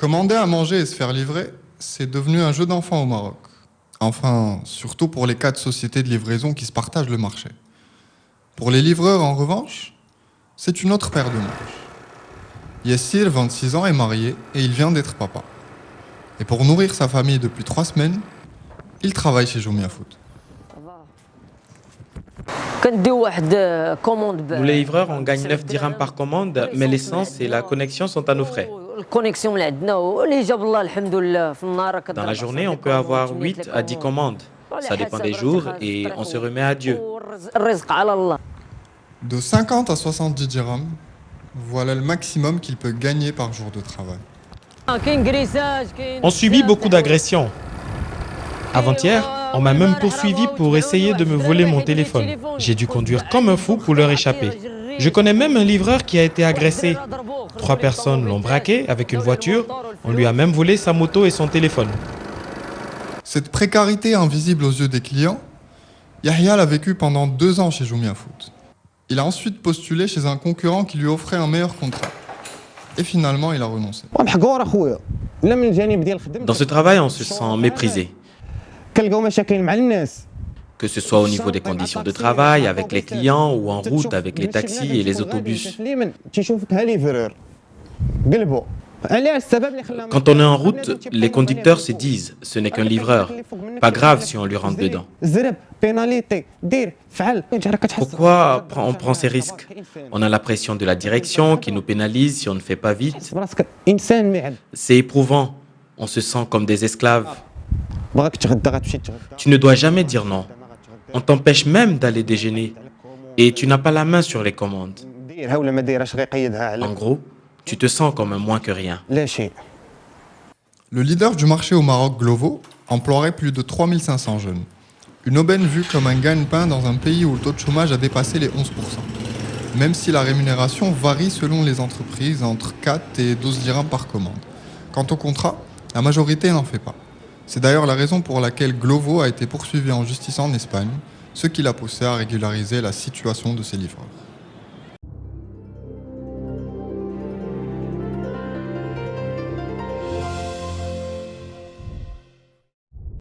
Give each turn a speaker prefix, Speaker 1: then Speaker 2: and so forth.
Speaker 1: Commander à manger et se faire livrer, c'est devenu un jeu d'enfant au Maroc. Enfin, surtout pour les 4 sociétés de livraison qui se partagent le marché. Pour les livreurs, en revanche, c'est une autre paire de manches. Yassir, 26 ans, est marié et il vient d'être papa. Et pour nourrir sa famille depuis 3 semaines, il travaille chez Jumia Food.
Speaker 2: Nous les livreurs, on gagne 9 dirhams par commande, mais l'essence et la connexion sont à nos frais. Dans la journée, on peut avoir 8 à 10 commandes. Ça dépend des jours et on se remet à Dieu.
Speaker 1: De 50 à 70 dirhams, voilà le maximum qu'il peut gagner par jour de travail.
Speaker 2: On subit beaucoup d'agressions. Avant-hier, on m'a même poursuivi pour essayer de me voler mon téléphone. J'ai dû conduire comme un fou pour leur échapper. Je connais même un livreur qui a été agressé. 3 personnes l'ont braqué avec une voiture. On lui a même volé sa moto et son téléphone.
Speaker 1: Cette précarité invisible aux yeux des clients, Yahya l'a vécue pendant 2 ans chez Jumia Food. Il a ensuite postulé chez un concurrent qui lui offrait un meilleur contrat. Et finalement, il a renoncé.
Speaker 2: Dans ce travail, on se sent méprisé. Que ce soit au niveau des conditions de travail, avec les clients ou en route avec les taxis et les autobus. Quand on est en route, les conducteurs se disent « ce n'est qu'un livreur ». Pas grave si on lui rentre dedans. Pourquoi on prend ces risques? On a la pression de la direction qui nous pénalise si on ne fait pas vite. C'est éprouvant. On se sent comme des esclaves. Tu ne dois jamais dire non. On t'empêche même d'aller déjeuner. Et tu n'as pas la main sur les commandes. En gros, tu te sens comme un moins que rien.
Speaker 1: Le leader du marché au Maroc, Glovo, emploierait plus de 3500 jeunes. Une aubaine vue comme un gagne-pain dans un pays où le taux de chômage a dépassé les 11%. Même si la rémunération varie selon les entreprises entre 4 et 12 dirhams par commande. Quant au contrat, la majorité n'en fait pas. C'est d'ailleurs la raison pour laquelle Glovo a été poursuivi en justice en Espagne, ce qui l'a poussé à régulariser la situation de ses livreurs.